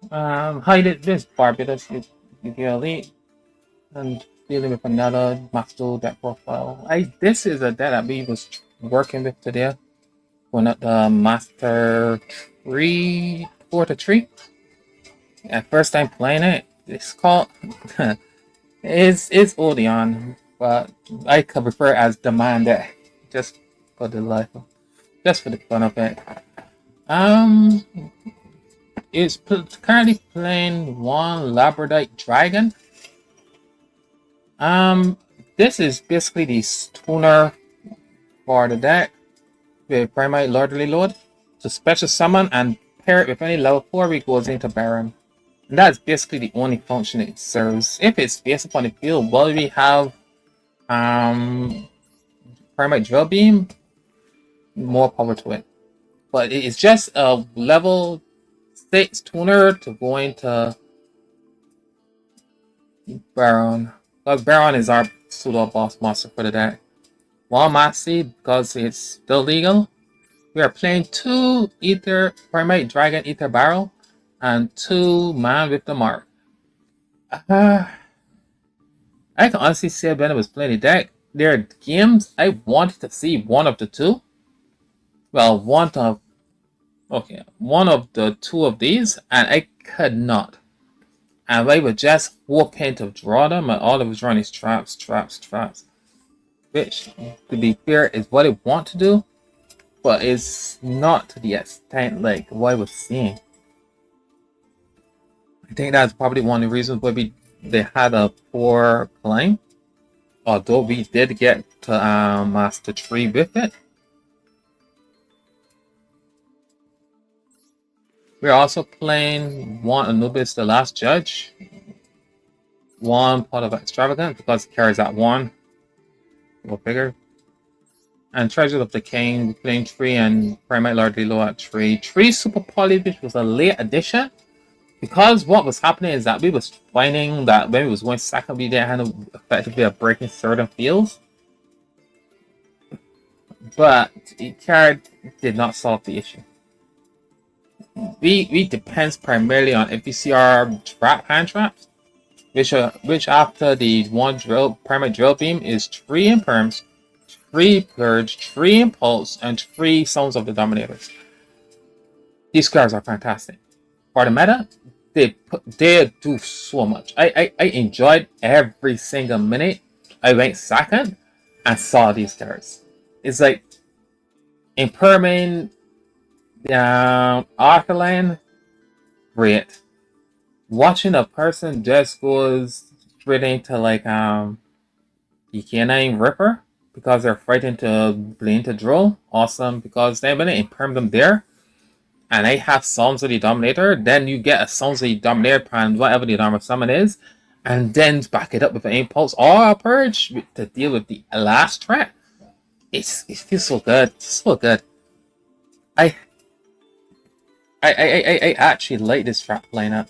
Hi, this Barbados Yugioh Elite, and dealing with another Masterduel deck profile. This is a deck that we was working with today. One of the Master Tree 4 to 3. First time playing it. It's called it's Odion, but I could refer it as the man deck just for the life of, just for the fun of it. Um, it's currently playing one Labradorite Dragon. Um, this is basically the tuner for the deck with Primate Lordly Lord to special summon and pair it with any level 4 it goes into Baron. And that's basically the only function it serves. If it's based upon the field, well, we have um Primate Drill Beam, more power to it. But it's just a level 6 tuner to go into Baron. Because Baron is our pseudo boss monster for the deck. While Massey, because it's still legal, we are playing 2 Ether Primate Dragon Ether Barrel and 2 Man with the Mark. I can honestly say when I was playing the deck, there are games I wanted to see one of the two. Well, one of the two of these, and I could not. And I would just hoping to draw them, and all I was drawing is traps, traps, traps. Which, to be fair, is what I want to do, but it's not to the extent like what I was seeing. I think that's probably one of the reasons why they had a poor claim. Although we did get to Master Tree with it. We're also playing one Anubis the Last Judge. One Pot of Extravagant because it carries that one. Go bigger. And Treasures of the King, playing Tree and Primate Lord Lilo at Tree. Tree Super Poly, which was a late addition. Because what was happening is that we was finding that when we was going second, we didn't have effectively a breaking certain fields. But it card did not solve the issue. We depends primarily on if we see our hand traps, which after the one primate drill beam is 3 imperms, 3 purge, 3 impulse, and 3 Sons of the Dominators. These cards are fantastic. For the meta, they do so much. I enjoyed every single minute I went second and saw these cards. It's like imperming Arcaline, great. Watching a person just goes straight into like the canine Ripper because they're frightened to blame to draw. Awesome, because then when I imperm them there and I have Sons of the Dominator, then you get a Sons of the Dominator and whatever the Dharma summon is, and then back it up with an impulse or a purge to deal with the last threat. It feels so good. So good. I I actually like this trap lineup.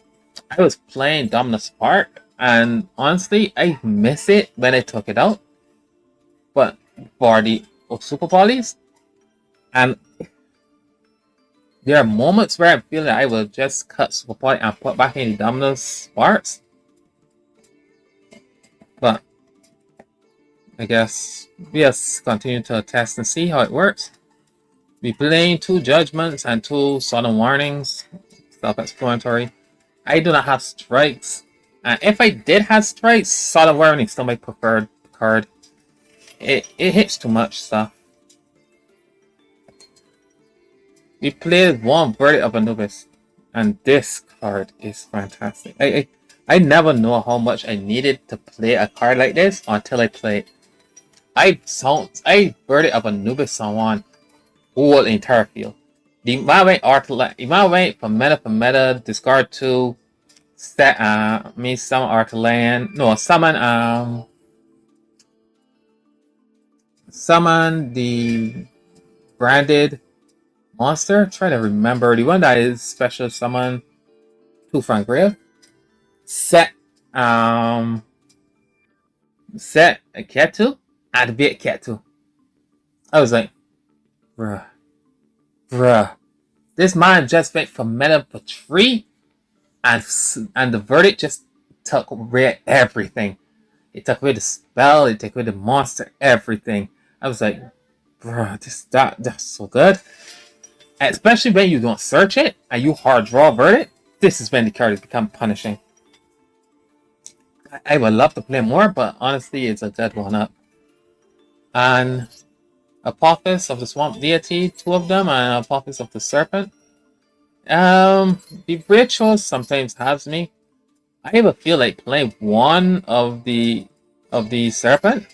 I was playing Dominus Spark, and honestly, I miss it when I took it out. But for the Super Polys, and there are moments where I feel that I will just cut Super Poly and put back in the Dominus Sparks. But I guess we just continue to test and see how it works. We playing 2 Judgments and 2 Sudden Warnings, self-explanatory. I do not have strikes. And if I did have strikes, Sudden Warning is still my preferred card. It hits too much stuff. We played 1 Verdict of Anubis, and this card is fantastic. I never know how much I needed to play a card like this until I play it. I Verdict of Anubis on one whole entire field. The amount wait for meta, discard 2, set summon Artland. No, summon the branded monster. Try to remember the one that is special summon 2 from grave. Set a Ketu, activate Ketu. I was like, bruh. This man just went for meta for 3 and the verdict just took away everything. It took away the spell, it took away the monster, everything. I was like, bro, that's so good. Especially when you don't search it and you hard draw verdict. This is when the characters become punishing. I would love to play more, but honestly, it's a dead one up. And Apophis of the Swamp Deity, two of them, and Apophis of the Serpent. The rituals sometimes has me. I ever feel like playing one of the serpent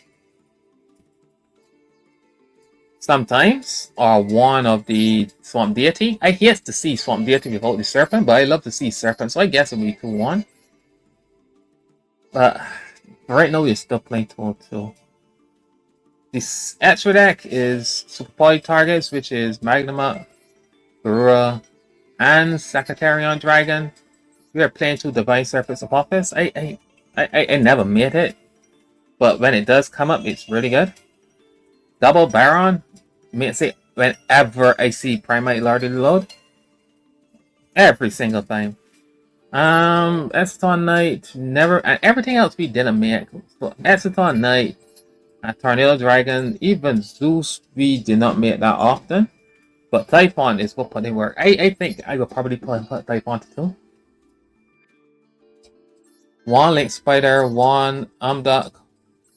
sometimes, or one of the swamp deity. I hate to see swamp deity without the serpent, but I love to see serpent, so I guess it'll be 2-1. But right now we're still playing 2-2. This extra deck is Super Poly targets, which is Magnuma, Garura, and Secretarian Dragon. We are playing 2 Divine Serpents of Office. I never made it, but when it does come up, it's really good. Double Baron, may say whenever I see Primate Lord load, every single time. Eston Knight never, and everything else we didn't make. So Eston Knight, Tornado Dragon, even Zeus we did not make that often. But Typhon is what putting work. I think I will probably put Typhon to 2. 1 Link Spider, 1 Duck,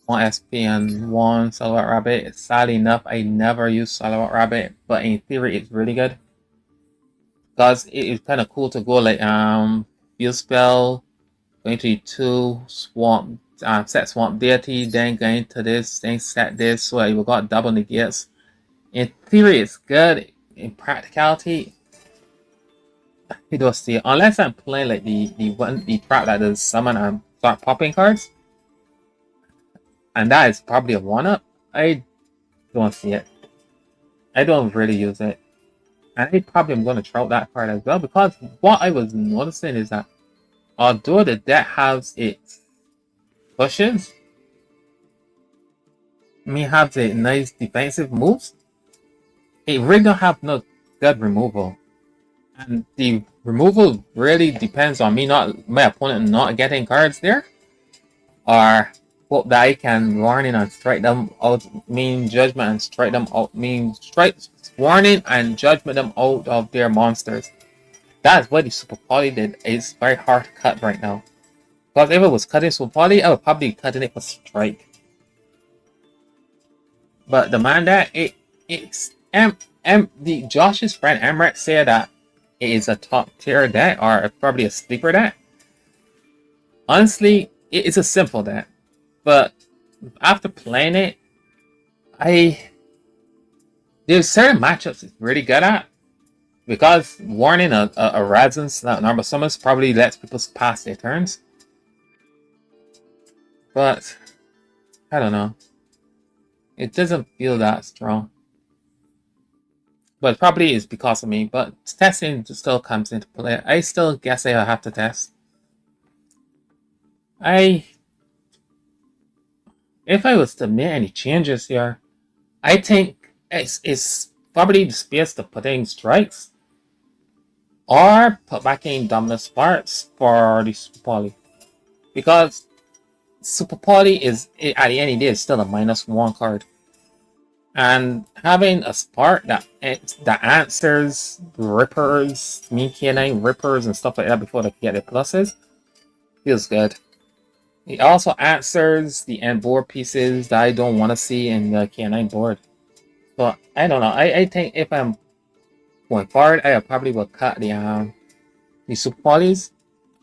1 SP, and 1 Silhouette Rabbit. Sadly enough, I never use Silhouette Rabbit, but in theory it's really good. Because it is kind of cool to go like Field Spell, going to 2 Swamp, set Swamp Deity, then going to this, then set this, so you got double negates. In theory it's good. In practicality, you don't see it. Unless I'm playing like the trap that does summon and start popping cards. And that is probably a 1-up. I don't see it. I don't really use it. And I probably am going to trout that card as well, because what I was noticing is that although the deck has its pushes, has a nice defensive moves, it really don't have no good removal. And the removal really depends on my opponent not getting cards there, or hope that I can warning and strike them out, mean judgment and strike them out, mean strike warning and judgment them out of their monsters. That's what the Super Poly did. It's very hard to cut right now. Because if it was cutting Super Poly, I would probably cutting it for strike. But the man that it's the Josh's friend Emmerich said that it is a top tier deck, or probably a sleeper deck. Honestly, it is a simple deck, but after playing it, there's certain matchups it's really good at, because warning a Razon's normal summons probably lets people pass their turns. But I don't know, it doesn't feel that strong. But probably is because of me. But testing still comes into play. I still guess I'll have to test. If I was to make any changes here, I think it's probably the space to put in strikes, or put back in dominant sparks for the Super Poly. Because Super Poly is, at the end of the day, is still a -1 card. And having a spark that answers rippers, mean K9 rippers and stuff like that before they get their pluses feels good. It also answers the end board pieces that I don't want to see in the K9 board. So I don't know. I think if I'm going forward, I probably will cut the Super Polys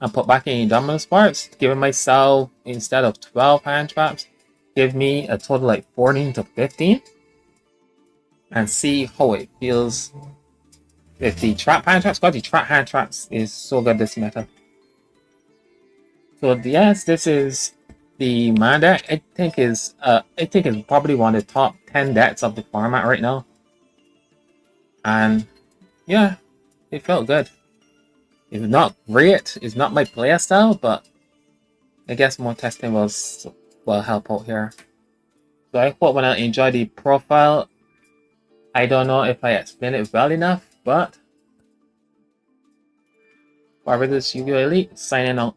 and put back in dominant sparks, giving myself, instead of 12 hand traps, give me a total like 14 to 15. And see how it feels with the trap hand traps. Because the trap hand traps is so good this meta. So yes, this is the mana deck. I think it's probably one of the top 10 decks of the format right now. And yeah, it felt good. It's not great, it's not my playstyle, but I guess more testing will help out here. So I hope when I enjoy the profile, I don't know if I explained it well enough, but Barbados Yugioh Elite signing out.